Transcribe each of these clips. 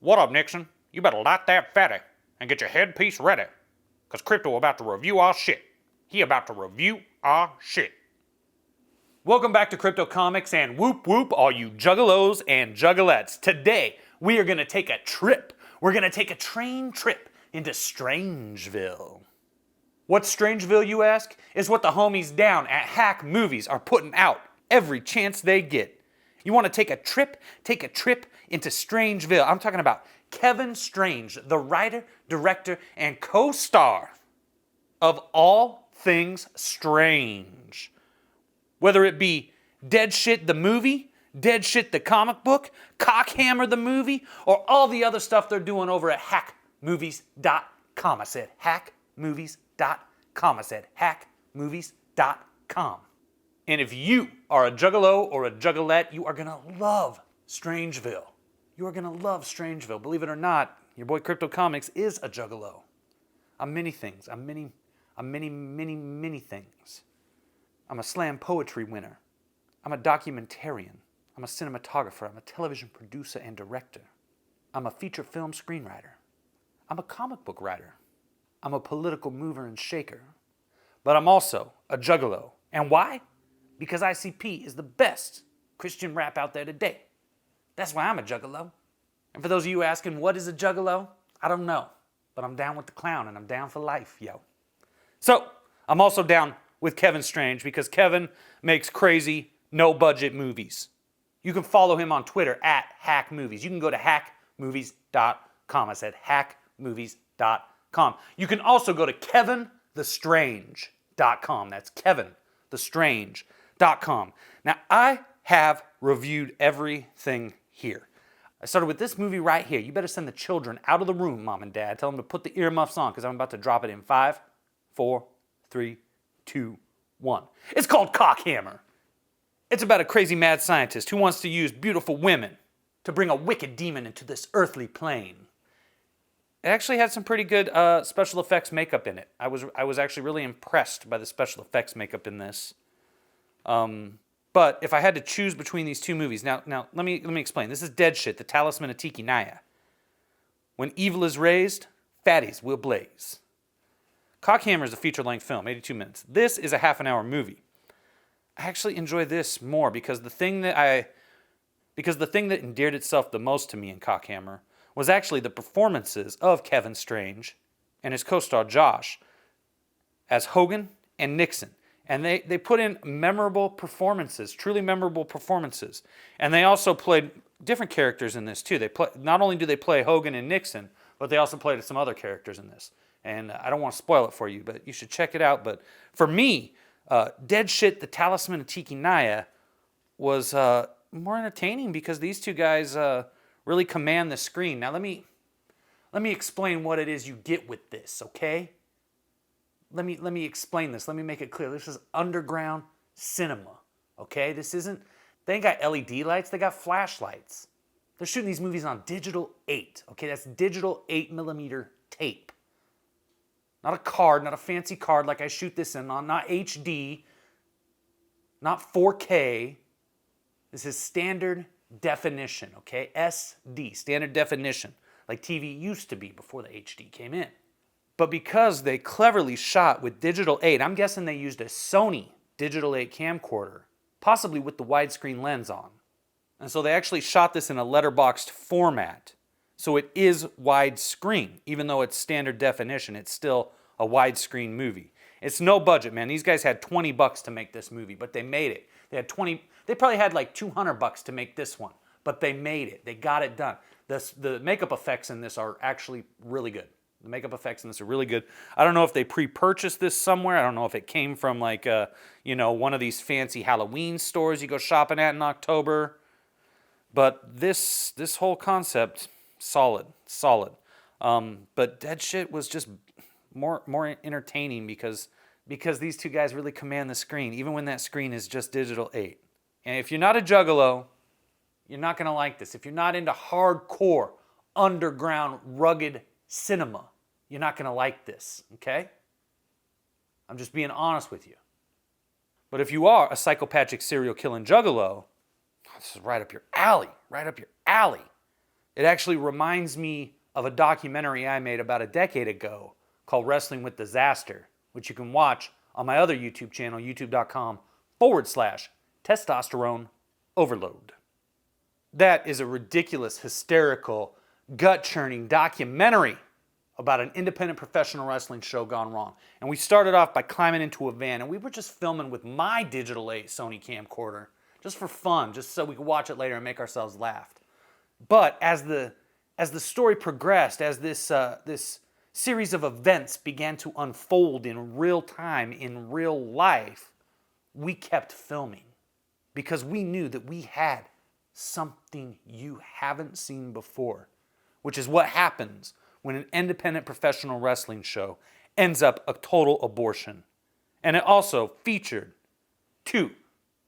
What up, Nixon? You better light that fatty and get your headpiece ready, cause Crypto about to review our shit. He about to review our shit. Welcome back to Crypto Comics, and whoop whoop all you juggalos and juggalettes. Today, we are gonna take a trip. We're gonna take a train trip into Strangeville. What's Strangeville, you ask? Is what the homies down at Hack Movies are putting out every chance they get. You want to take a trip? Take a trip into Strangeville. I'm talking about Kevin Strange, the writer, director, and co-star of all things strange. Whether it be Dead Shit the movie, Dead Shit the comic book, Cockhammer the movie, or all the other stuff they're doing over at hackmovies.com. I said hackmovies.com. I said hackmovies.com. And if you are a juggalo or a juggalette, you are going to love Strangeville. You are going to love Strangeville. Believe it or not, your boy Crypto Comics is a juggalo. I'm many things. I'm many things. I'm a slam poetry winner. I'm a documentarian. I'm a cinematographer. I'm a television producer and director. I'm a feature film screenwriter. I'm a comic book writer. I'm a political mover and shaker. But I'm also a juggalo. And why? Because ICP is the best Christian rap out there today. That's why I'm a juggalo. And for those of you asking, what is a juggalo? I don't know. But I'm down with the clown and I'm down for life, yo. So, I'm also down with Kevin Strange because Kevin makes crazy, no-budget movies. You can follow him on Twitter at hackmovies. You can go to hackmovies.com. I said hackmovies.com. You can also go to kevinthestrange.com. That's kevinthestrange.com. Now, I have reviewed everything here. I started with this movie right here. You better send the children out of the room, Mom and Dad. Tell them to put the earmuffs on because I'm about to drop it in 5, 4, 3, 2, 1. It's called Cockhammer. It's about a crazy mad scientist who wants to use beautiful women to bring a wicked demon into this earthly plane. It actually had some pretty good special effects makeup in it. I was actually really impressed by the special effects makeup in this. But if I had to choose between these two movies, now let me explain. This is Dead Shit, the Talisman of Tikinaya. When evil is raised, fatties will blaze. Cockhammer is a feature-length film, 82 minutes. This is a half-an-hour movie. I actually enjoy this more because the thing that endeared itself the most to me in Cockhammer was actually the performances of Kevin Strange and his co-star Josh as Hogan and Nixon. And they put in memorable performances, truly memorable performances. And they also played different characters in this too. Not only do they play Hogan and Nixon, but they also played some other characters in this. And I don't want to spoil it for you, but you should check it out. But for me, Dead Shit, the Talisman of Tikinaya was more entertaining because these two guys really command the screen. Now let me explain what it is you get with this, okay? Let me explain this. Let me make it clear. This is underground cinema, okay? They ain't got LED lights, they got flashlights. They're shooting these movies on digital 8, okay? That's digital 8mm tape. Not a card, not a fancy card like I shoot this in on, not HD, not 4K. This is standard definition, okay? SD, standard definition, like TV used to be before the HD came in. But because they cleverly shot with digital 8, I'm guessing they used a Sony digital 8 camcorder, possibly with the widescreen lens on. And so they actually shot this in a letterboxed format. So it is widescreen. Even though it's standard definition, it's still a widescreen movie. It's no budget, man. These guys had $20 to make this movie, but they made it. They probably had like $200 to make this one, but they made it. They got it done. The makeup effects in this are actually really good. The makeup effects in this are really good. I don't know if they pre-purchased this somewhere. I don't know if it came from like one of these fancy Halloween stores you go shopping at in October. But this whole concept, solid. But Dead Shit was just more entertaining because these two guys really command the screen, even when that screen is just digital 8. And if you're not a juggalo, you're not going to like this. If you're not into hardcore, underground, rugged cinema, you're not going to like this, okay? I'm just being honest with you. But if you are a psychopathic serial killing juggalo, this is right up your alley, It actually reminds me of a documentary I made about a decade ago called Wrestling with Disaster, which you can watch on my other YouTube channel, youtube.com/testosterone overload. That is a ridiculous, hysterical, gut-churning documentary about an independent professional wrestling show gone wrong. And we started off by climbing into a van, and we were just filming with my Digital 8 Sony camcorder, just for fun, just so we could watch it later and make ourselves laugh. But as the story progressed, as this series of events began to unfold in real time, in real life, we kept filming because we knew that we had something you haven't seen before, which is what happens when an independent professional wrestling show ends up a total abortion. And it also featured 2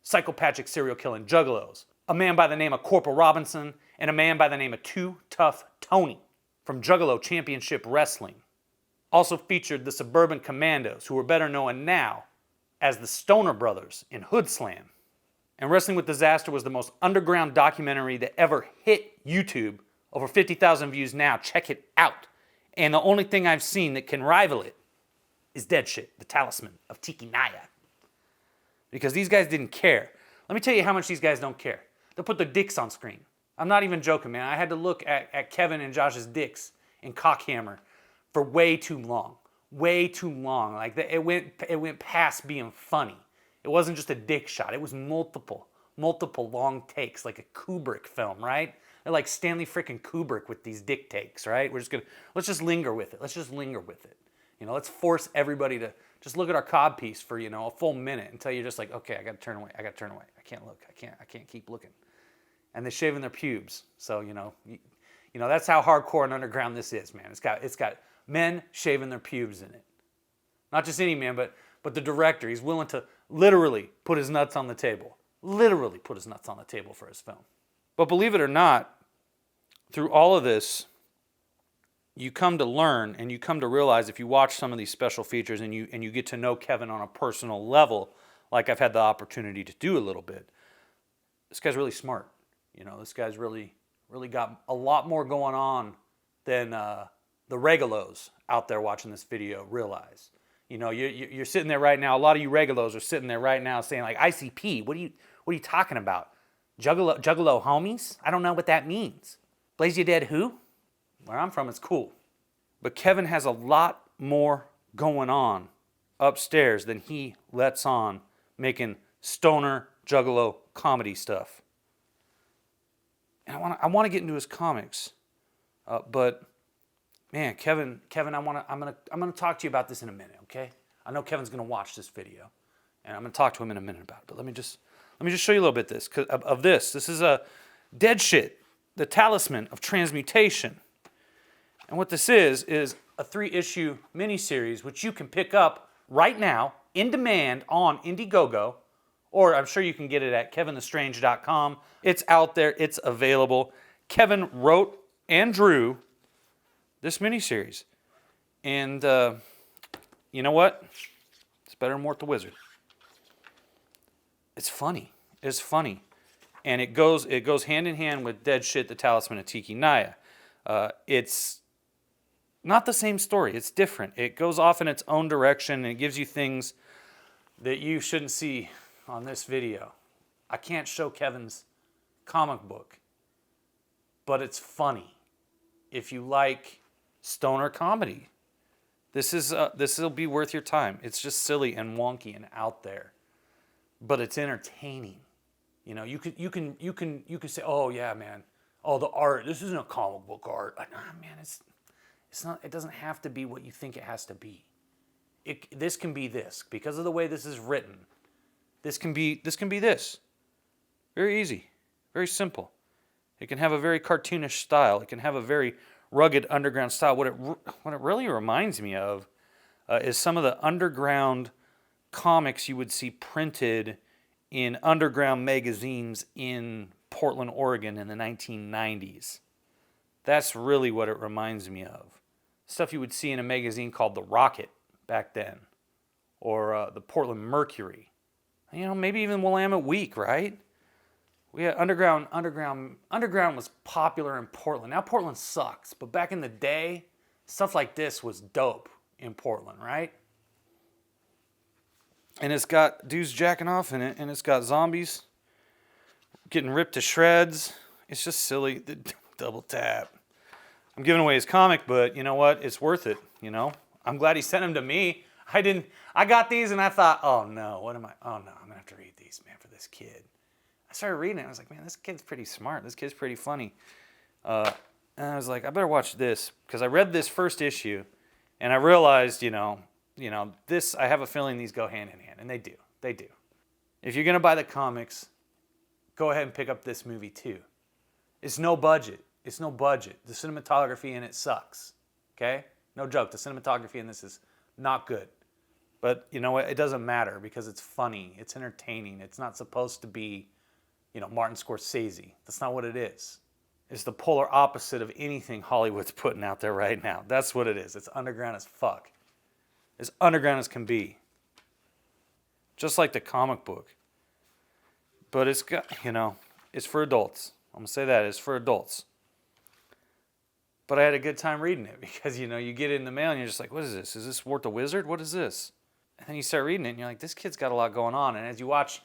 psychopathic serial killing juggalos, a man by the name of Corporal Robinson and a man by the name of Too Tough Tony from Juggalo Championship Wrestling. Also featured the Suburban Commandos, who are better known now as the Stoner Brothers in Hood Slam. And Wrestling with Disaster was the most underground documentary that ever hit YouTube. Over 50,000 views now. Check it out. And the only thing I've seen that can rival it is Dead Shit, the Talisman of Tikinaya. Because these guys didn't care. Let me tell you how much these guys don't care. They'll put their dicks on screen. I'm not even joking, man. I had to look at Kevin and Josh's dicks in Cockhammer for way too long. Way too long. Like it went past being funny. It wasn't just a dick shot. It was multiple long takes, like a Kubrick film, right? They're like Stanley frickin' Kubrick with these dick takes, right? Let's just linger with it. Let's force everybody to just look at our cod piece for, a full minute until you're just like, okay, I gotta turn away. I can't look. I can't keep looking. And they're shaving their pubes. So, that's how hardcore and underground this is, man. It's got men shaving their pubes in it. Not just any man, but the director. He's willing to literally put his nuts on the table. Literally put his nuts on the table for his film. But believe it or not, through all of this, you come to learn and you come to realize, if you watch some of these special features and you get to know Kevin on a personal level, like I've had the opportunity to do a little bit, this guy's really smart. This guy's really got a lot more going on than the regalos out there watching this video realize. You're sitting there right now. A lot of you regalos are sitting there right now saying, like, ICP, what are you talking about? Juggalo homies? I don't know what that means. Blaze You Dead who? Where I'm from, it's cool. But Kevin has a lot more going on upstairs than he lets on, making stoner juggalo comedy stuff. And I want to get into his comics, but man, Kevin, I'm gonna talk to you about this in a minute, okay? I know Kevin's gonna watch this video, and I'm gonna talk to him in a minute about it. But let me just show you a little bit of this. This is a Dead Shit, the Talisman of Transmutation. And what this is a 3-issue miniseries which you can pick up right now in demand on Indiegogo, or I'm sure you can get it at kevinthestrange.com. It's out there. It's available. Kevin wrote and drew this miniseries. And you know what? It's better than Mort the Wizard. It's funny. It's funny. And it goes hand in hand with Dead Shit, the Talisman of Tikinaya. It's not the same story. It's different. It goes off in its own direction, and it gives you things that you shouldn't see on this video. I can't show Kevin's comic book, but it's funny. If you like stoner comedy, this will be worth your time. It's just silly and wonky and out there, but it's entertaining. You can say, oh yeah, man, oh the art. This isn't a comic book art. Man, it's not. It doesn't have to be what you think it has to be. This can be this because of the way this is written. This can be this. Very easy, very simple. It can have a very cartoonish style. It can have a very rugged underground style. What it really reminds me of is some of the underground comics you would see printed in underground magazines in Portland, Oregon in the 1990s. That's really what it reminds me of. Stuff you would see in a magazine called The Rocket back then, or the Portland Mercury. Maybe even Willamette Week, right? We had underground was popular in Portland. Now Portland sucks, but back in the day, stuff like this was dope in Portland, right? And it's got dudes jacking off in it, and it's got zombies getting ripped to shreds. It's just silly. The double tap. I'm giving away his comic, but you know what? It's worth it, you know? I'm glad he sent them to me. I got these and I thought, oh no, oh no, I'm gonna have to read these, man, for this kid. I started reading it, and I was like, man, this kid's pretty smart. This kid's pretty funny. And I was like, I better watch this, because I read this first issue, and I realized, this, I have a feeling these go hand in hand, and they do. They do. If you're gonna buy the comics, go ahead and pick up this movie too. It's no budget. It's no budget. The cinematography in it sucks. Okay? No joke. The cinematography in this is not good. But you know what? It doesn't matter because it's funny. It's entertaining. It's not supposed to be, Martin Scorsese. That's not what it is. It's the polar opposite of anything Hollywood's putting out there right now. That's what it is. It's underground as fuck. As underground as can be. Just like the comic book. But it's got, it's for adults. I'm going to say that. It's for adults. But I had a good time reading it because, you get it in the mail and you're just like, what is this? Is this Wart the Wizard? What is this? And then you start reading it and you're like, this kid's got a lot going on. And as you watch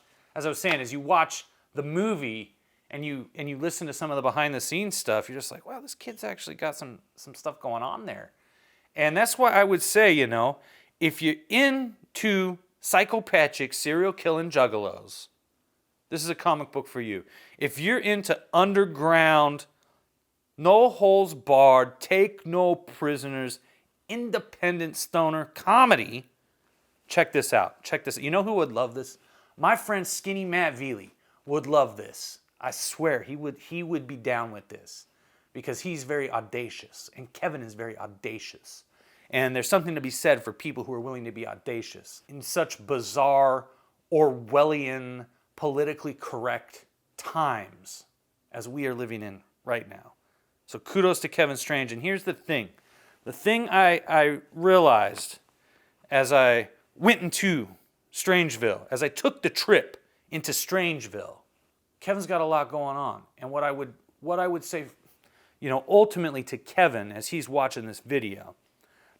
the movie and you listen to some of the behind the scenes stuff, you're just like, wow, this kid's actually got some stuff going on there. And that's why I would say, if you're into psychopathic serial killing juggalos, this is a comic book for you. If you're into underground, no holes barred, take no prisoners, independent stoner comedy, check this out. Check this out. You know who would love this? My friend Skinny Matt Veely would love this. I swear he would be down with this because he's very audacious and Kevin is very audacious. And there's something to be said for people who are willing to be audacious in such bizarre, Orwellian, politically correct times as we are living in right now. So kudos to Kevin Strange. And here's the thing. The thing I realized as I went into Strangeville, as I took the trip into Strangeville, Kevin's got a lot going on. And what I would say, ultimately to Kevin as he's watching this video,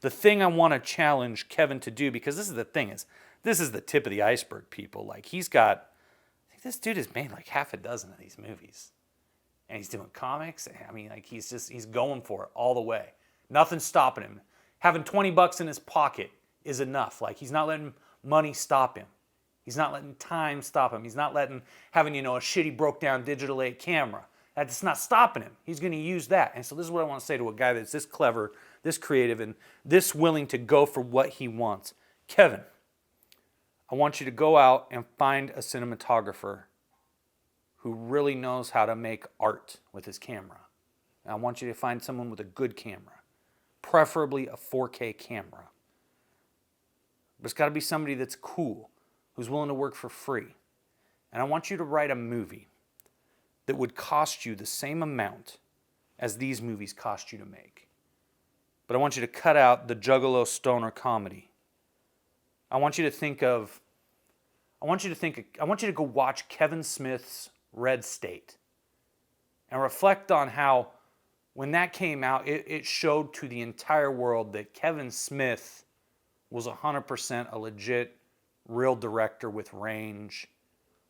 the thing I want to challenge Kevin to do, because this is the thing, this is the tip of the iceberg, people. Like this dude has made like half a dozen of these movies. And he's doing comics. I mean, like he's going for it all the way. Nothing's stopping him. Having $20 in his pocket is enough. Like he's not letting money stop him. He's not letting time stop him. He's not letting having, a shitty broke down digital 8 camera. That's not stopping him. He's going to use that. And so this is what I want to say to a guy that's this clever, this creative, and this willing to go for what he wants. Kevin, I want you to go out and find a cinematographer who really knows how to make art with his camera. And I want you to find someone with a good camera, preferably a 4K camera. But it's got to be somebody that's cool, who's willing to work for free. And I want you to write a movie that would cost you the same amount as these movies cost you to make. But I want you to cut out the juggalo stoner comedy. I want you to go watch Kevin Smith's Red State and reflect on how when that came out, it showed to the entire world that Kevin Smith was 100% a legit, real director with range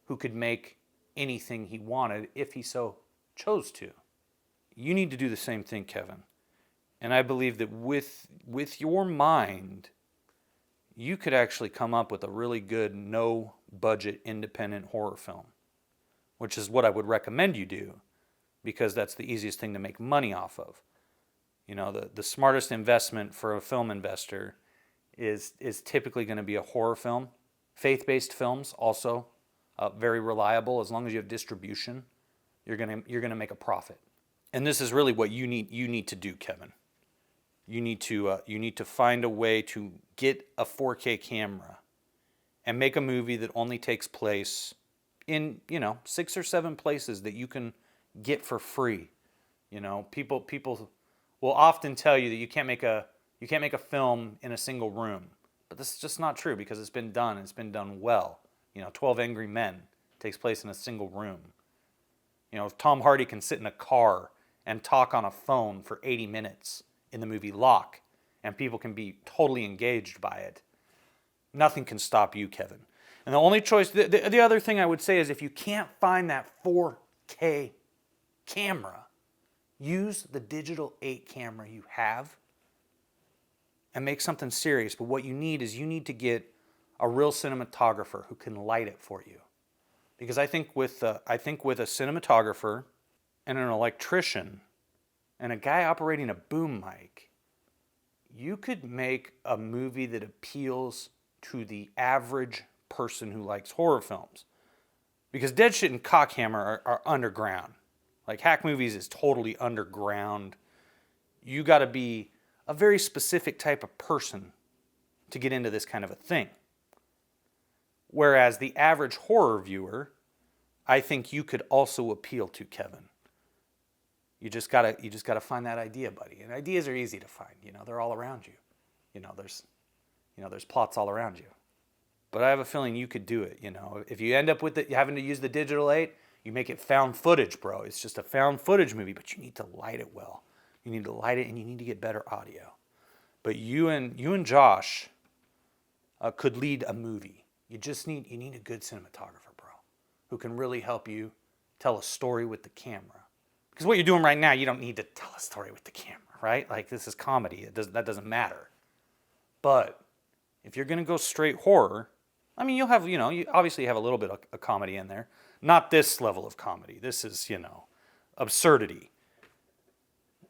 who could make anything he wanted if he so chose to. You need to do the same thing, Kevin. And I believe that with your mind, you could actually come up with a really good no-budget independent horror film, which is what I would recommend you do because that's the easiest thing to make money off of. The smartest investment for a film investor is typically going to be a horror film. Faith-based films also very reliable. As long as you have distribution, you're gonna make a profit. And this is really what you need to do, Kevin. You need to find a way to get a 4K camera and make a movie that only takes place in 6 or 7 places that you can get for free. People will often tell you that you can't make a film in a single room, but this is just not true because it's been done. It's been done well. 12 Angry Men takes place in a single room. You know, if Tom Hardy can sit in a car and talk on a phone for 80 minutes in the movie Lock, and people can be totally engaged by it, nothing can stop you, Kevin. And the only choice, the other thing I would say is if you can't find that 4K camera, use the digital 8 camera you have and make something serious. But what you need is you need to get a real cinematographer who can light it for you. Because I think with a cinematographer and an electrician and a guy operating a boom mic, you could make a movie that appeals to the average person who likes horror films. Because Dead Shit and Cockhammer are underground. Like, Hack Movies is totally underground. You got to be a very specific type of person to get into this kind of a thing. Whereas the average horror viewer, I think you could also appeal to, Kevin. You just gotta find that idea, buddy. And ideas are easy to find. You know, they're all around you. There's plots all around you. But I have a feeling you could do it. You know, if you end up with having to use the digital 8, you make it found footage, bro. It's just a found footage movie, but you need to light it well. You need to light it, and you need to get better audio. But you and Josh could lead a movie. You need a good cinematographer, bro, who can really help you tell a story with the camera. Because what you're doing right now, you don't need to tell a story with the camera, right? Like, this is comedy. That doesn't matter. But if you're gonna go straight horror, I mean, you obviously have a little bit of comedy in there. Not this level of comedy. This is, absurdity.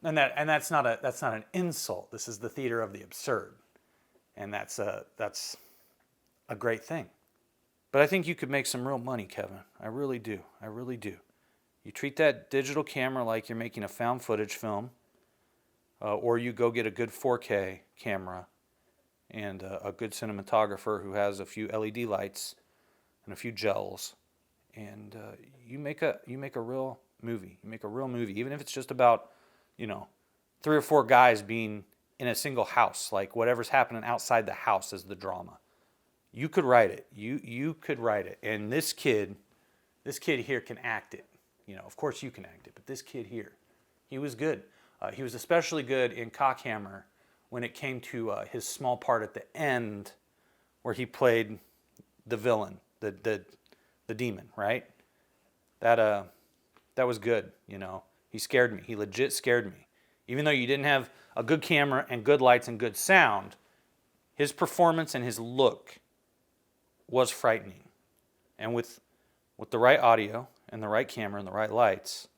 And that's not an insult. This is the theater of the absurd. And that's a great thing. But I think you could make some real money, Kevin. I really do. I really do. You treat that digital camera like you're making a found footage film, or you go get a good 4K camera and a good cinematographer who has a few LED lights and a few gels, and you make a real movie. You make a real movie, even if it's just about 3 or 4 guys being in a single house, like whatever's happening outside the house is the drama. You could write it. You could write it, and this kid here can act it. Of course you can act it, but this kid here, he was good. He was especially good in Cockhammer when it came to his small part at the end where he played the villain, the demon, right? That was good, He scared me. He legit scared me. Even though you didn't have a good camera and good lights and good sound, his performance and his look was frightening. And with the right audio and the right camera and the right lights,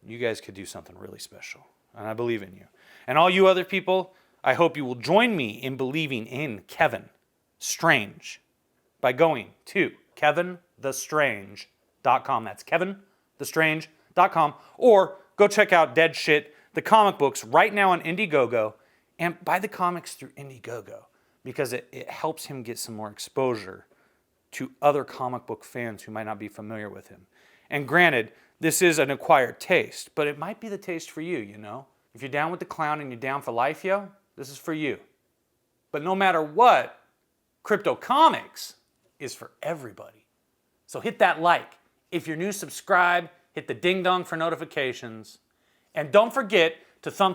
you guys could do something really special. And I believe in you. And all you other people, I hope you will join me in believing in Kevin Strange by going to kevinthestrange.com. That's kevinthestrange.com. Or go check out Dead Shit, the comic books, right now on Indiegogo. And buy the comics through Indiegogo because it helps him get some more exposure to other comic book fans who might not be familiar with him. And granted, this is an acquired taste, but it might be the taste for you, If you're down with the clown and you're down for life, yo, this is for you. But no matter what, Crypto Comics is for everybody. So hit that like. If you're new, subscribe. Hit the ding dong for notifications. And don't forget to thumb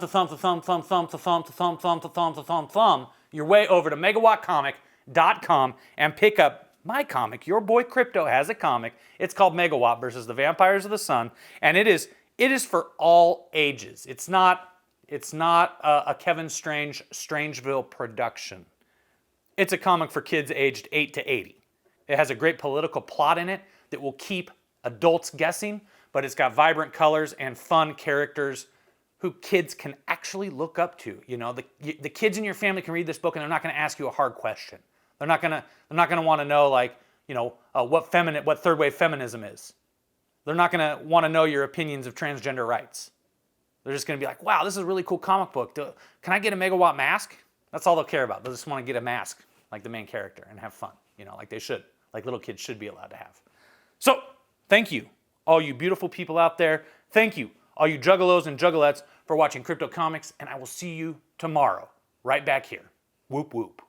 your way over to megawattcomic.com and pick up my comic. Your boy Crypto has a comic. It's called Megawatt versus the Vampires of the Sun, and it is for all ages. It's not a Kevin Strange Strangeville production. It's a comic for kids aged 8 to 80. It has a great political plot in it that will keep adults guessing, but it's got vibrant colors and fun characters who kids can actually look up to. The kids in your family can read this book and they're not going to ask you a hard question. They're not gonna want to know what third wave feminism is. They're not gonna want to know your opinions of transgender rights. They're just gonna be like, wow, this is a really cool comic book. Can I get a Megawatt mask? That's all they'll care about. They just want to get a mask like the main character and have fun, like they should, like little kids should be allowed to have. So thank you, all you beautiful people out there. Thank you, all you juggalos and juggalettes, for watching Crypto Comics, and I will see you tomorrow, right back here. Whoop whoop.